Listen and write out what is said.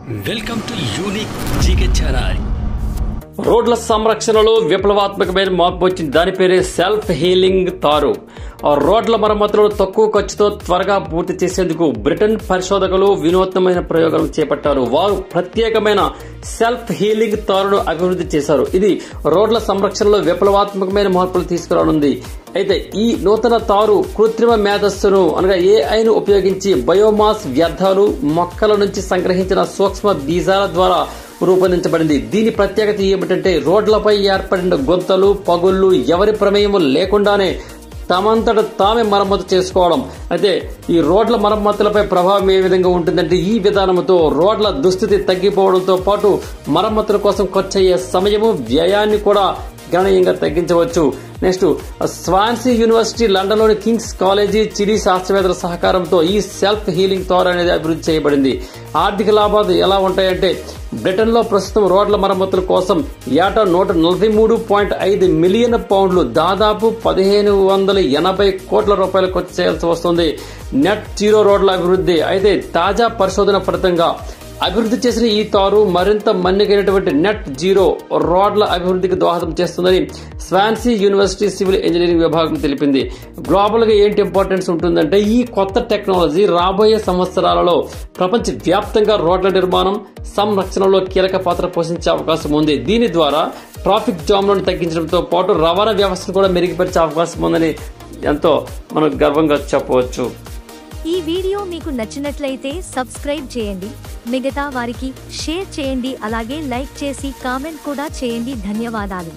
Welcome to unique GK channel. రోడ్ల సంరక్షణలో విప్లవాత్మకమైన మార్పు వచ్చింది. దాని పేరే సెల్ఫ్ హీలింగ్ తారు. రోడ్ల మరమ్మతులను తక్కువ ఖర్చుతో త్వరగా పూర్తి చేసేందుకు బ్రిటన్ పరిశోధకులు వినూత్నమైన ప్రయోగాలు చేపట్టారు. వారు ప్రత్యేకమైన సెల్ఫ్ హీలింగ్ తారును అభివృద్ధి చేశారు. ఇది రోడ్ల సంరక్షణలో విప్లవాత్మకమైన మార్పులు తీసుకురానుంది. అయితే ఈ నూతన తారు కృత్రిమ మేధస్సును అనగా ఏఐను ఉపయోగించి బయోమాస్ వ్యర్థాలు మొక్కల నుంచి సంగ్రహించిన సూక్ష్మ బీజాల ద్వారా రూపొందించబడింది. దీని ప్రత్యేకత ఏమిటంటే రోడ్లపై ఏర్పడిన గుంతలు పగుళ్లు ఎవరి ప్రమేయం లేకుండానే తమంతట తామే మరమ్మతు చేసుకోవడం. అయితే ఈ రోడ్ల మరమ్మతులపై ప్రభావం ఏ విధంగా ఉంటుందంటే ఈ విధానంతో రోడ్ల దుస్థితి తగ్గిపోవడంతో పాటు మరమ్మతుల కోసం ఖర్చయ్యే సమయము వ్యయాన్ని కూడా గణనీయంగా తగ్గించవచ్చు. నెక్స్ట్ స్వాన్సీ యూనివర్సిటీ, లండన్ లోని కింగ్స్ కాలేజీ, చిలీ శాస్త్రవేత్తల సహకారంతో ఈ సెల్ఫ్ హీలింగ్ తార్ అనేది అభివృద్ధి చేయబడింది. ఆర్థిక లాభాలు ఎలా ఉంటాయంటే బ్రిటన్ లో ప్రస్తుతం రోడ్ల మరమ్మతుల కోసం ఏటా 143.5 మిలియన్ పౌండ్లు దాదాపు 1580 కోట్ల రూపాయలు ఖర్చు చేయాల్సి వస్తుంది. నెట్ జీరో రోడ్ల అభివృద్ధి. అయితే తాజా పరిశోధన ఫలితంగా అభివృద్ధి చేసిన ఈ తారు మరింత మన్నికైనటువంటి నెట్ జీరో రోడ్ల అభివృద్ధికి దోహదం చేస్తుందని స్వాన్సీ యూనివర్సిటీ సివిల్ ఇంజనీరింగ్ విభాగం తెలిపింది. గ్లోబల్ గా ఏంటి ఇంపార్టెన్స్ ఉంటుందంటే ఈ కొత్త టెక్నాలజీ రాబోయే సంవత్సరాలలో ప్రపంచ వ్యాప్తంగా రోడ్ల నిర్మాణం సంరక్షణలో కీలక పాత్ర పోషించే అవకాశం ఉంది. దీని ద్వారా ట్రాఫిక్ జామ్లను తగ్గించడంతో పాటు రవాణా వ్యవస్థను కూడా మెరుగుపరిచే అవకాశం ఉందని ఎంతో మనం గర్వంగా చెప్పవచ్చు. ఈ వీడియో మీకు నచ్చినట్లయితే సబ్స్క్రైబ్ చేయండి, మిగతా వారికి షేర్ చేయండి, అలాగే లైక్ చేసి కామెంట్ కూడా చేయండి. ధన్యవాదాలు.